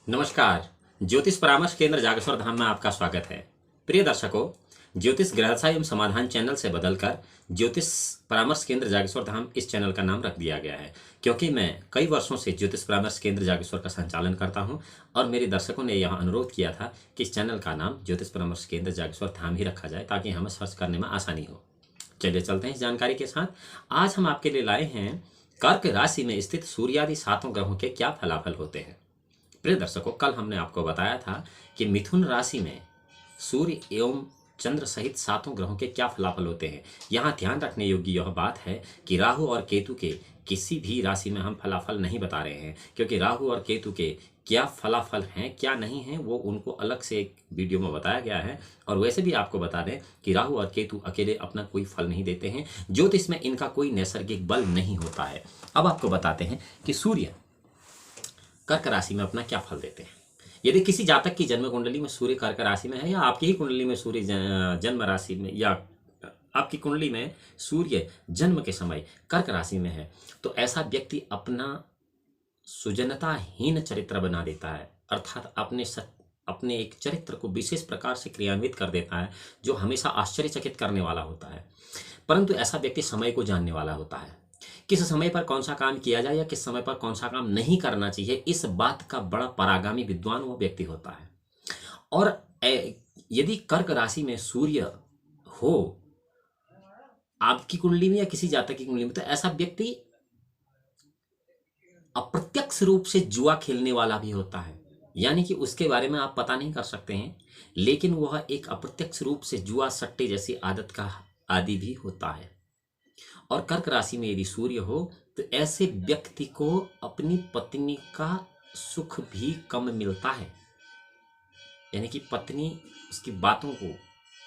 नमस्कार। ज्योतिष परामर्श केंद्र जागेश्वर धाम में आपका स्वागत है। प्रिय दर्शकों, ज्योतिष गृहस्था एवं समाधान चैनल से बदलकर ज्योतिष परामर्श केंद्र जागेश्वर धाम इस चैनल का नाम रख दिया गया है, क्योंकि मैं कई वर्षों से ज्योतिष परामर्श केंद्र जागेश्वर का संचालन करता हूं और मेरे दर्शकों ने यह अनुरोध किया था कि इस चैनल का नाम ज्योतिष परामर्श केंद्र जागेश्वर धाम ही रखा जाए ताकि हमें सर्च करने में आसानी हो। चलिए चलते हैं इस जानकारी के साथ। आज हम आपके लिए लाए हैं कर्क राशि में स्थित सूर्यादि सातों ग्रहों के क्या फलाफल होते हैं। प्रिय दर्शकों, कल हमने आपको बताया था कि मिथुन राशि में सूर्य एवं चंद्र सहित सातों ग्रहों के क्या फलाफल होते हैं। यहाँ ध्यान रखने योग्य यह बात है कि राहु और केतु के किसी भी राशि में हम फलाफल नहीं बता रहे हैं, क्योंकि राहु और केतु के क्या फलाफल हैं क्या नहीं हैं वो उनको अलग से एक वीडियो में बताया गया है। और वैसे भी आपको बता दें कि राहु और केतु अकेले अपना कोई फल नहीं देते हैं, ज्योतिष में इनका कोई नैसर्गिक बल नहीं होता है। अब आपको बताते हैं कि सूर्य कर्क राशि में अपना क्या फल देते हैं। यदि किसी जातक की जन्म कुंडली में सूर्य कर्क राशि में है, या आपकी ही कुंडली में सूर्य जन्म राशि में, या आपकी कुंडली में सूर्य जन्म के समय कर्क राशि में है, तो ऐसा व्यक्ति अपना सुजनताहीन चरित्र बना देता है, अर्थात अपने एक चरित्र को विशेष प्रकार से क्रियान्वित कर देता है जो हमेशा आश्चर्यचकित करने वाला होता है। परंतु ऐसा व्यक्ति समय को जानने वाला होता है, किस समय पर कौन सा काम किया जाए या किस समय पर कौन सा काम नहीं करना चाहिए, इस बात का बड़ा परागामी विद्वान वो व्यक्ति होता है। और यदि कर्क राशि में सूर्य हो आपकी कुंडली में या किसी जातक की कुंडली में, तो ऐसा व्यक्ति अप्रत्यक्ष रूप से जुआ खेलने वाला भी होता है। यानी कि उसके बारे में आप पता नहीं कर सकते हैं, लेकिन वह एक अप्रत्यक्ष रूप से जुआ सट्टे जैसी आदत का आदि भी होता है। और कर्क राशि में यदि सूर्य हो तो ऐसे व्यक्ति को अपनी पत्नी का सुख भी कम मिलता है। यानी कि पत्नी उसकी बातों को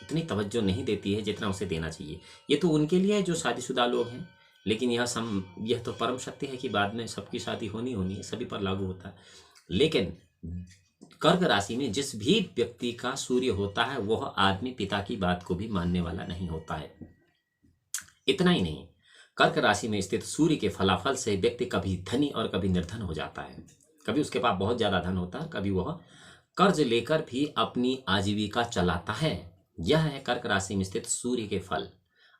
इतनी तवज्जो नहीं देती है जितना उसे देना चाहिए। ये तो उनके लिए है जो शादीशुदा लोग हैं, लेकिन यह तो परम सत्य है कि बाद में सबकी शादी होनी है, सभी पर लागू होता है। लेकिन कर्क राशि में जिस भी व्यक्ति का सूर्य होता है वह आदमी पिता की बात को भी मानने वाला नहीं होता है। इतना ही नहीं, कर्क राशि में स्थित सूर्य के फलाफल से व्यक्ति कभी धनी और कभी निर्धन हो जाता है। कभी उसके पास बहुत ज्यादा धन होता है, कभी वह कर्ज लेकर भी अपनी आजीविका चलाता है। यह है कर्क राशि में स्थित सूर्य के फल।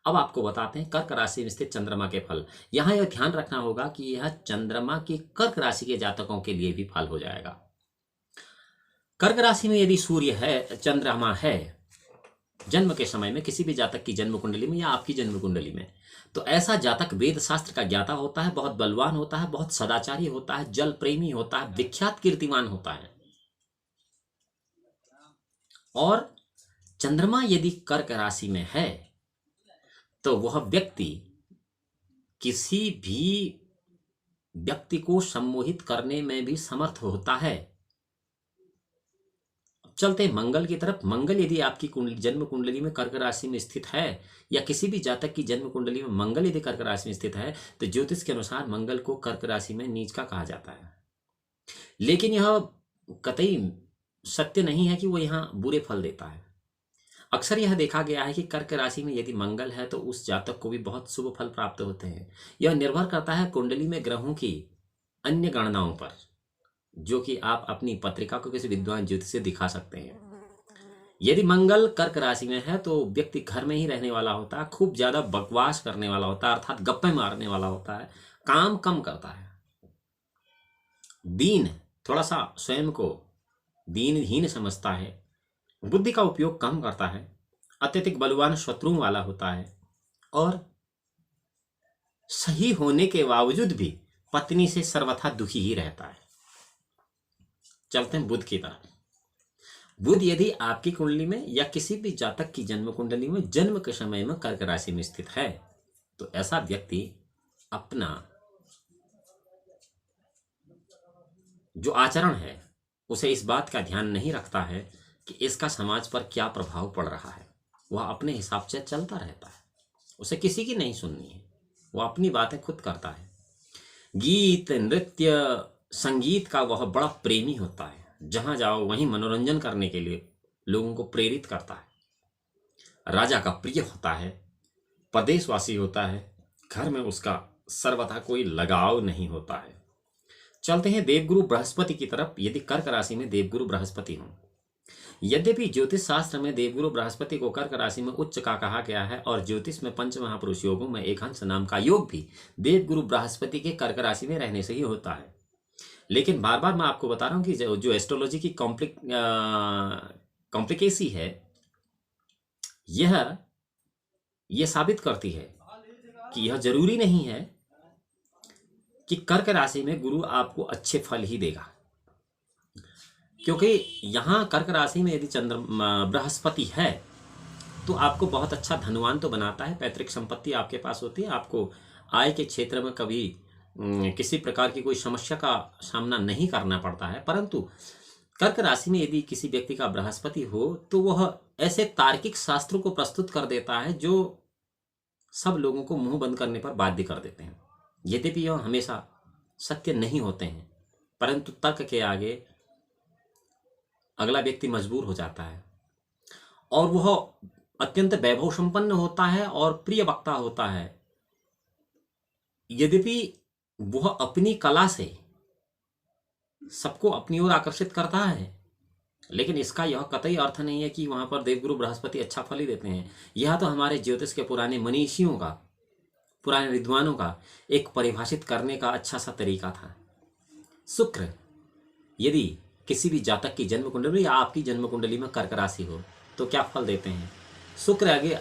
अब आपको बताते हैं कर्क राशि में स्थित चंद्रमा के फल। यहाँ यह ध्यान रखना होगा कि यह चंद्रमा की कर्क राशि के जातकों के लिए भी फल हो जाएगा। कर्क राशि में यदि सूर्य है, चंद्रमा है जन्म के समय में किसी भी जातक की जन्म कुंडली में या आपकी जन्म कुंडली में, तो ऐसा जातक वेद शास्त्र का ज्ञाता होता है, बहुत बलवान होता है, बहुत सदाचारी होता है, जल प्रेमी होता है, विख्यात कीर्तिमान होता है। और चंद्रमा यदि कर्क राशि में है तो वह व्यक्ति किसी भी व्यक्ति को सम्मोहित करने में भी समर्थ होता है। चलते मंगल की तरफ। मंगल यदि आपकी जन्म कुंडली में कर्क राशि में स्थित है या किसी भी जातक की जन्म कुंडली में मंगल यदि कर्क राशि में स्थित है, तो ज्योतिष के अनुसार मंगल को कर्क राशि में नीच का कहा जाता है। लेकिन यह कतई सत्य नहीं है कि वो यहाँ बुरे फल देता है। अक्सर यह देखा गया है कि कर्क राशि में यदि मंगल है तो उस जातक को भी बहुत शुभ फल प्राप्त होते हैं। यह निर्भर करता है कुंडली में ग्रहों की अन्य गणनाओं पर, जो कि आप अपनी पत्रिका को किसी विद्वान ज्योतिष से दिखा सकते हैं। यदि मंगल कर्क राशि में है तो व्यक्ति घर में ही रहने वाला होता है, खूब ज्यादा बकवास करने वाला होता है, अर्थात गप्पे मारने वाला होता है, काम कम करता है, दीन, थोड़ा सा स्वयं को दीनहीन समझता है, बुद्धि का उपयोग कम करता है, अत्यधिक बलवान शत्रुओं वाला होता है, और सही होने के बावजूद भी पत्नी से सर्वथा दुखी ही रहता है। चलते हैं बुध की तरफ। बुध यदि आपकी कुंडली में या किसी भी जातक की जन्म कुंडली में जन्म के समय में कर्क राशि में स्थित है, तो ऐसा व्यक्ति अपना जो आचरण है उसे इस बात का ध्यान नहीं रखता है कि इसका समाज पर क्या प्रभाव पड़ रहा है। वह अपने हिसाब से चलता रहता है, उसे किसी की नहीं सुननी है, वह अपनी बातें खुद करता है। गीत, नृत्य, संगीत का वह बड़ा प्रेमी होता है, जहां जाओ वहीं मनोरंजन करने के लिए लोगों को प्रेरित करता है। राजा का प्रिय होता है, प्रदेशवासी होता है, घर में उसका सर्वथा कोई लगाव नहीं होता है। चलते हैं देवगुरु बृहस्पति की तरफ। यदि कर्क राशि में देवगुरु बृहस्पति हों, यद्यपि ज्योतिष शास्त्र में देवगुरु बृहस्पति को कर्क राशि में उच्च का कहा गया है और ज्योतिष में पंच महापुरुष योगों में एक हंस नाम का योग भी देवगुरु बृहस्पति के कर्क राशि में रहने से ही होता है। लेकिन बार बार मैं आपको बता रहा हूं कि जो एस्ट्रोलॉजी की कॉम्प्लिकेसी है, यह साबित करती है कि यह जरूरी नहीं है कि कर्क राशि में गुरु आपको अच्छे फल ही देगा, क्योंकि यहाँ कर्क राशि में यदि बृहस्पति है तो आपको बहुत अच्छा धनवान तो बनाता है, पैतृक संपत्ति आपके पास होती है, आपको आय के क्षेत्र में कभी किसी प्रकार की कोई समस्या का सामना नहीं करना पड़ता है। परंतु कर्क राशि में यदि किसी व्यक्ति का बृहस्पति हो तो वह ऐसे तार्किक शास्त्रों को प्रस्तुत कर देता है जो सब लोगों को मुंह बंद करने पर बाध्य कर देते हैं। यद्यपि यह हमेशा सत्य नहीं होते हैं, परंतु तर्क के आगे अगला व्यक्ति मजबूर हो जाता है और वह अत्यंत वैभव संपन्न होता है और प्रिय वक्ता होता है। यद्यपि वह अपनी कला से सबको अपनी ओर आकर्षित करता है, लेकिन इसका यह कतई अर्थ नहीं है कि वहां पर देवगुरु बृहस्पति अच्छा फल ही देते हैं। यह तो हमारे ज्योतिष के पुराने मनीषियों का, पुराने विद्वानों का एक परिभाषित करने का अच्छा सा तरीका था। शुक्र यदि किसी भी जातक की जन्म कुंडली या आपकी जन्म कुंडली में कर्क राशि हो तो क्या फल देते हैं? शुक्र आगे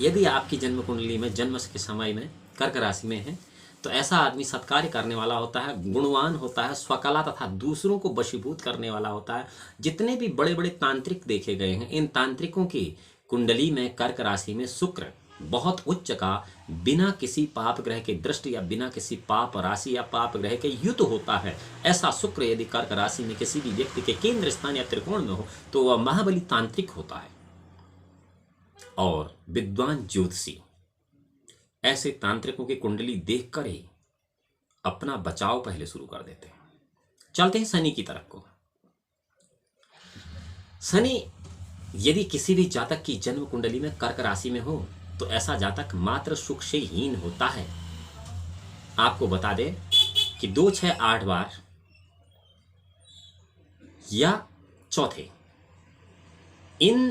यदि आपकी जन्म कुंडली में जन्म के समय में कर्क राशि में है तो ऐसा आदमी सत्कार्य करने वाला होता है, गुणवान होता है, स्वकला तथा दूसरों को वशीभूत करने वाला होता है। जितने भी बड़े बड़े तांत्रिक देखे गए हैं, इन तांत्रिकों की कुंडली में कर्क राशि में शुक्र बहुत उच्च का बिना किसी पाप ग्रह के दृष्टि या बिना किसी पाप राशि या पाप ग्रह के युत होता है। ऐसा शुक्र यदि कर्क राशि में किसी भी व्यक्ति के केंद्र स्थान या त्रिकोण में हो तो वह महाबली तांत्रिक होता है। और विद्वान ज्योतिषी ऐसे तांत्रिकों की कुंडली देखकर ही अपना बचाव पहले शुरू कर देते हैं। चलते हैं शनि की तरफ को। शनि यदि किसी भी जातक की जन्म कुंडली में कर्क राशि में हो तो ऐसा जातक मात्र सुख से हीन होता है। आपको बता दें कि 2, 6, 8 बार या चौथे इन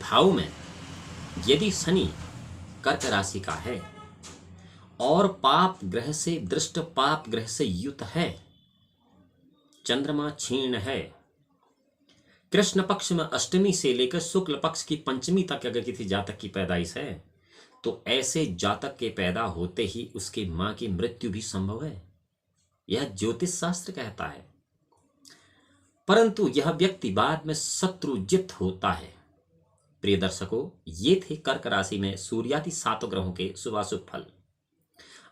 भाव में यदि शनि कर्क राशि का है और पाप ग्रह से दृष्ट पाप ग्रह से युत है, चंद्रमा क्षीण है, कृष्ण पक्ष में अष्टमी से लेकर शुक्ल पक्ष की पंचमी तक अगर किसी जातक की पैदाइश है तो ऐसे जातक के पैदा होते ही उसकी मां की मृत्यु भी संभव है। यह ज्योतिष शास्त्र कहता है। परंतु यह व्यक्ति बाद में शत्रुजित होता है। प्रिय दर्शकों, ये थे कर्क राशि में सूर्यादि 7 ग्रहों के शुभाशुभ फल।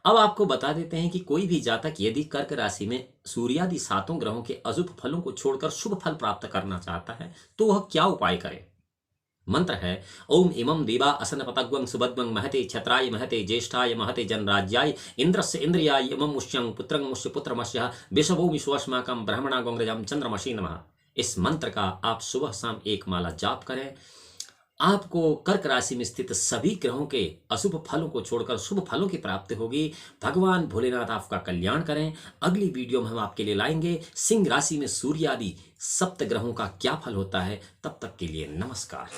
अब आपको बता देते हैं कि कोई भी जातक यदि कर्क राशि में सूर्यादि 7 ग्रहों के अशुभ फलों को छोड़कर शुभ फल प्राप्त करना चाहता है तो वह क्या उपाय करे? मंत्र है ओम इमं देवा असन पतग्वं सुभद्वं महते क्षत्राय महते ज्येष्ठाय महते जनराज्याय इंद्रस्य इंद्रियाय इमं मुष्यं पुत्रं मुष्य पुत्रमस्य विषभो विश्वस्माकं ब्रह्मणा गोंग्रजं चंद्रमसि नमः। इस मंत्र का आप सुबह शाम 1 माला जाप करें। आपको कर्क राशि में स्थित सभी ग्रहों के अशुभ फलों को छोड़कर शुभ फलों की प्राप्ति होगी। भगवान भोलेनाथ आपका कल्याण करें। अगली वीडियो में हम आपके लिए लाएंगे सिंह राशि में सूर्य आदि 7 ग्रहों का क्या फल होता है। तब तक के लिए नमस्कार।